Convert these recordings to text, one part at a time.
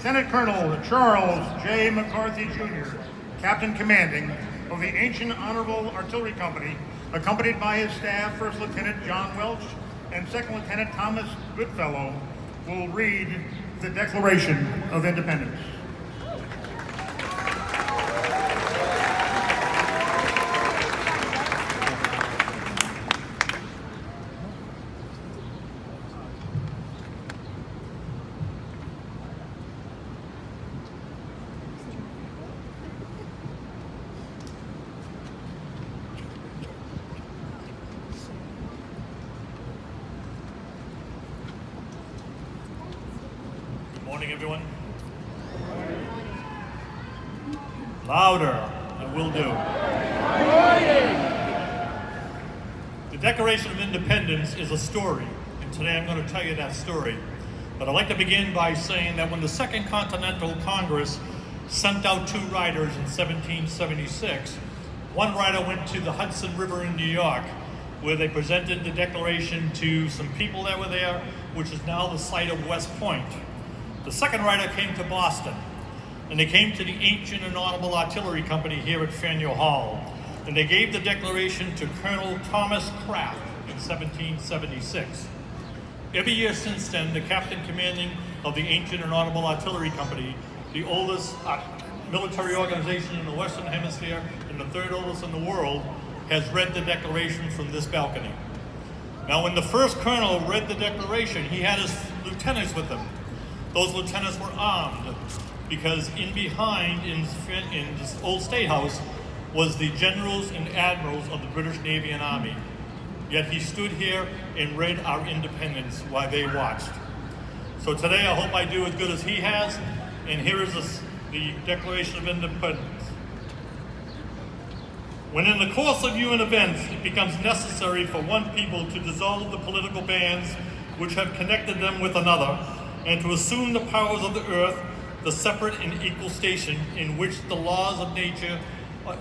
Lieutenant Colonel Charles J. McCarthy, Jr., Captain Commanding of the Ancient Honorable Artillery Company, accompanied by his staff, First Lieutenant John Welch and Second Lieutenant Thomas Goodfellow, will read the Declaration of Independence. Morning, everyone. Louder, and will do. The Declaration of Independence is a story, and today I'm going to tell you that story. But I'd like to begin by saying that when the Second Continental Congress sent out two riders in 1776, one rider went to the Hudson River in New York, where they presented the Declaration to some people that were there, which is now the site of West Point. The second rider came to Boston, and they came to the Ancient and Honorable Artillery Company here at Faneuil Hall, and they gave the Declaration to Colonel Thomas Craft in 1776. Every year since then, the Captain Commanding of the Ancient and Honorable Artillery Company, the oldest military organization in the Western Hemisphere and the third oldest in the world, has read the Declaration from this balcony. Now, when the first colonel read the Declaration, he had his lieutenants with him. Those lieutenants were armed because in behind, in this old State House, was the generals and admirals of the British Navy and Army. Yet he stood here and read our independence while they watched. So today I hope I do as good as he has, and here is the Declaration of Independence. When in the course of human events it becomes necessary for one people to dissolve the political bands which have connected them with another, and to assume the powers of the earth, the separate and equal station in which the laws of nature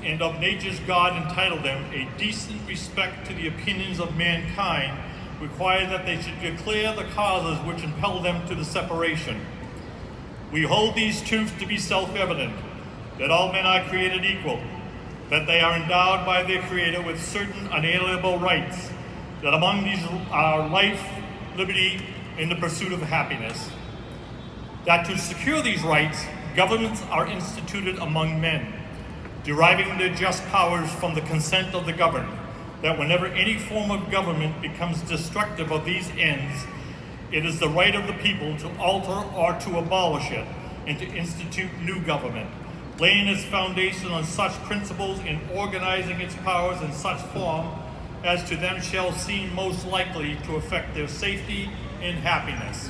and of nature's God entitle them, a decent respect to the opinions of mankind, require that they should declare the causes which impel them to the separation. We hold these truths to be self-evident, that all men are created equal, that they are endowed by their Creator with certain unalienable rights, that among these are life, liberty, and the pursuit of happiness. That to secure these rights, governments are instituted among men, deriving their just powers from the consent of the governed, that whenever any form of government becomes destructive of these ends, it is the right of the people to alter or to abolish it, and to institute new government, laying its foundation on such principles and organizing its powers in such form as to them shall seem most likely to affect their safety and happiness.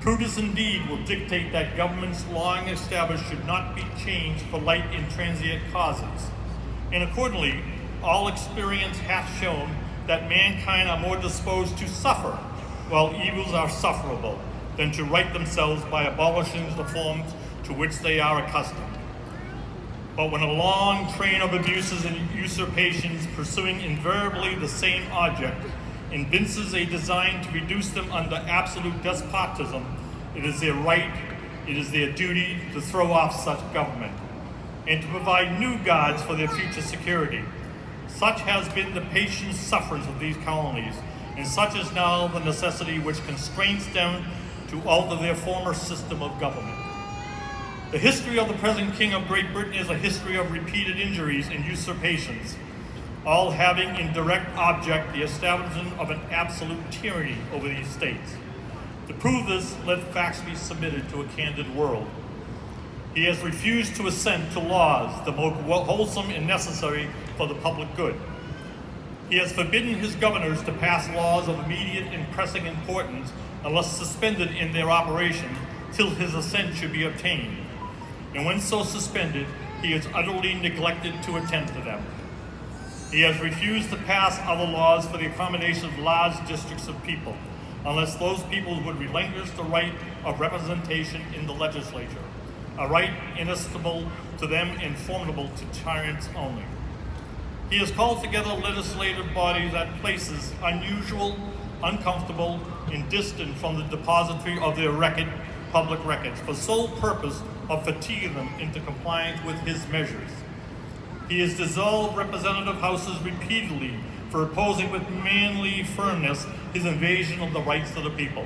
Prudence indeed will dictate that governments long established should not be changed for light and transient causes. And accordingly, all experience hath shown that mankind are more disposed to suffer, while evils are sufferable, than to right themselves by abolishing the forms to which they are accustomed. But when a long train of abuses and usurpations pursuing invariably the same object evinces a design to reduce them under absolute despotism, it is their right, it is their duty to throw off such government, and to provide new gods for their future security. Such has been the patient sufferance of these colonies, and such is now the necessity which constrains them to alter their former system of government. The history of the present King of Great Britain is a history of repeated injuries and usurpations, all having in direct object the establishment of an absolute tyranny over these states. To prove this, let facts be submitted to a candid world. He has refused to assent to laws, the most wholesome and necessary for the public good. He has forbidden his governors to pass laws of immediate and pressing importance unless suspended in their operation till his assent should be obtained. And when so suspended, he has utterly neglected to attend to them. He has refused to pass other laws for the accommodation of large districts of people, unless those people would relinquish the right of representation in the legislature, a right inestimable to them and formidable to tyrants only. He has called together legislative bodies at places unusual, uncomfortable, and distant from the depository of their record, public records for sole purpose of fatiguing them into compliance with his measures. He has dissolved representative houses repeatedly for opposing with manly firmness his invasion of the rights of the people.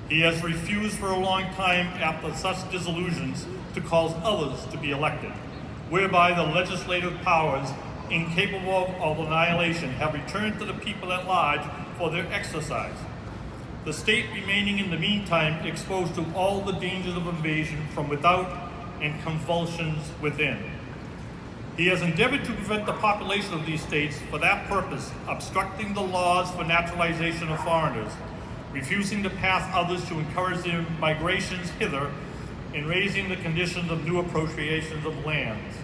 He has refused for a long time after such dissolutions to cause others to be elected, whereby the legislative powers, incapable of annihilation, have returned to the people at large for their exercise. The state remaining in the meantime exposed to all the dangers of invasion from without and convulsions within. He has endeavored to prevent the population of these states for that purpose, obstructing the laws for naturalization of foreigners, refusing to pass others to encourage their migrations hither, and raising the conditions of new appropriations of lands.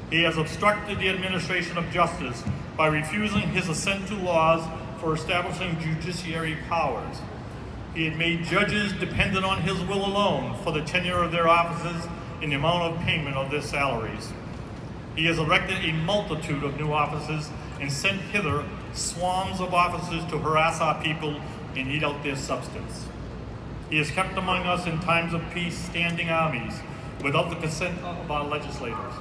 He has obstructed the administration of justice by refusing his assent to laws for establishing judiciary powers. He had made judges dependent on his will alone for the tenure of their offices and the amount of payment of their salaries. He has erected a multitude of new offices and sent hither swarms of officers to harass our people and eat out their substance. He has kept among us in times of peace standing armies without the consent of our legislators.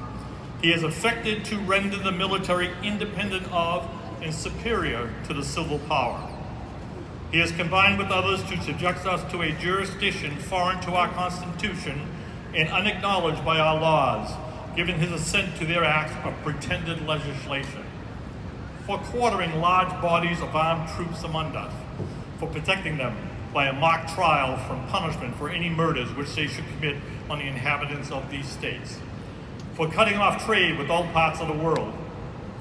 He has affected to render the military independent of and superior to the civil power. He has combined with others to subject us to a jurisdiction foreign to our Constitution and unacknowledged by our laws, giving his assent to their acts of pretended legislation, for quartering large bodies of armed troops among us, for protecting them by a mock trial from punishment for any murders which they should commit on the inhabitants of these states, for cutting off trade with all parts of the world,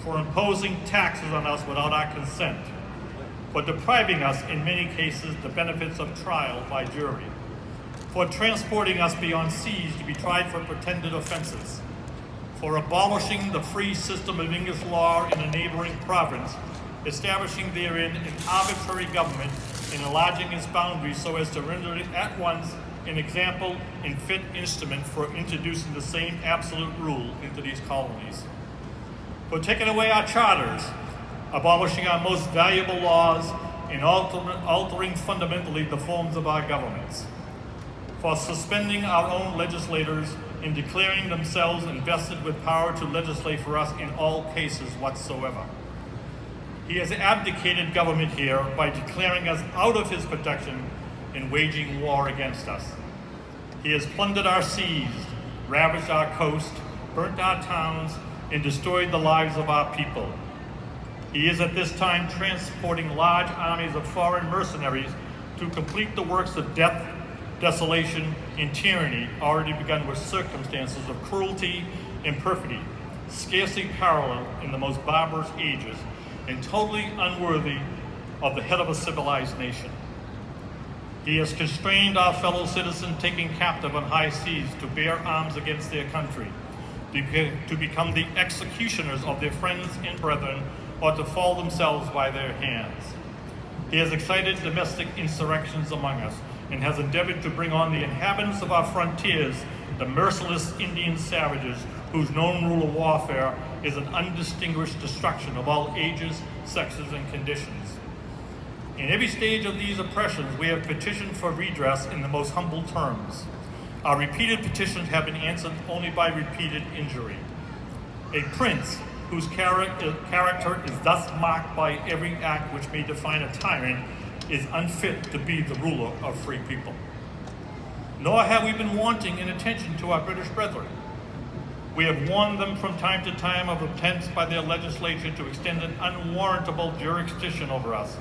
for imposing taxes on us without our consent, for depriving us in many cases the benefits of trial by jury, for transporting us beyond seas to be tried for pretended offenses, for abolishing the free system of English law in a neighboring province, establishing therein an arbitrary government and enlarging its boundaries so as to render it at once an example and fit instrument for introducing the same absolute rule into these colonies, for taking away our charters, abolishing our most valuable laws, and altering fundamentally the forms of our governments, for suspending our own legislators and declaring themselves invested with power to legislate for us in all cases whatsoever. He has abdicated government here by declaring us out of his protection and waging war against us. He has plundered our seas, ravaged our coast, burnt our towns, and destroyed the lives of our people. He is at this time transporting large armies of foreign mercenaries to complete the works of death, desolation, and tyranny already begun with circumstances of cruelty and perfidy, scarcely paralleled in the most barbarous ages, and totally unworthy of the head of a civilized nation. He has constrained our fellow citizens taken captive on high seas to bear arms against their country, to become the executioners of their friends and brethren, or to fall themselves by their hands. He has excited domestic insurrections among us, and has endeavored to bring on the inhabitants of our frontiers the merciless Indian savages whose known rule of warfare is an undistinguished destruction of all ages, sexes, and conditions. In every stage of these oppressions, we have petitioned for redress in the most humble terms. Our repeated petitions have been answered only by repeated injury. A prince whose character is thus marked by every act which may define a tyrant is unfit to be the ruler of free people. Nor have we been wanting in attention to our British brethren. We have warned them from time to time of attempts by their legislature to extend an unwarrantable jurisdiction over us.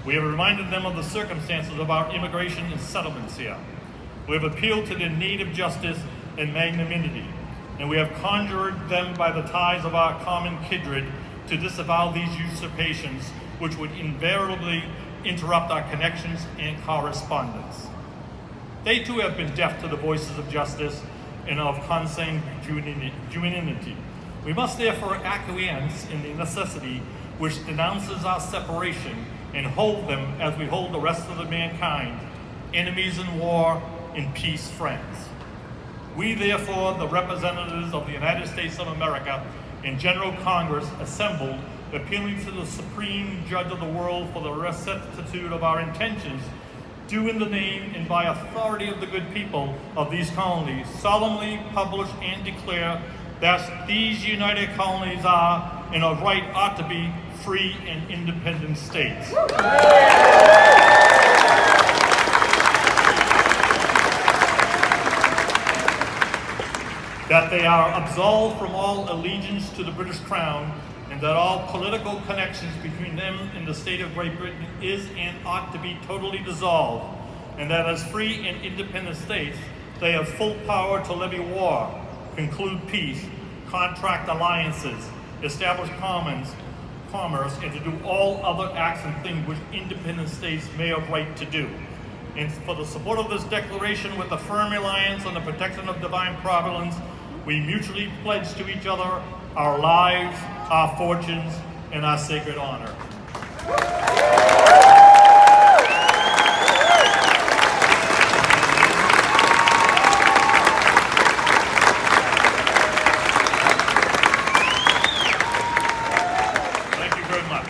We have reminded them of the circumstances of our immigration and settlements here. We have appealed to their native justice and magnanimity, and we have conjured them by the ties of our common kindred to disavow these usurpations, which would invariably interrupt our connections and correspondence. They too have been deaf to the voices of justice and of consanguinity. We must therefore acquiesce in the necessity which denounces our separation and hold them as we hold the rest of the mankind, enemies in war, in peace friends. We therefore, the representatives of the United States of America in General Congress assembled, appealing to the Supreme Judge of the world for the rectitude of our intentions, do in the name and by authority of the good people of these colonies solemnly publish and declare that these united colonies are, and of right ought to be, free and independent states. That they are absolved from all allegiance to the British Crown, and that all political connections between them and the state of Great Britain is and ought to be totally dissolved, and that as free and independent states, they have full power to levy war, conclude peace, contract alliances, establish commerce, and to do all other acts and things which independent states may have right to do. And for the support of this declaration, with a firm reliance on the protection of divine providence, we mutually pledge to each other our lives, our fortunes, and our sacred honor. Thank you very much.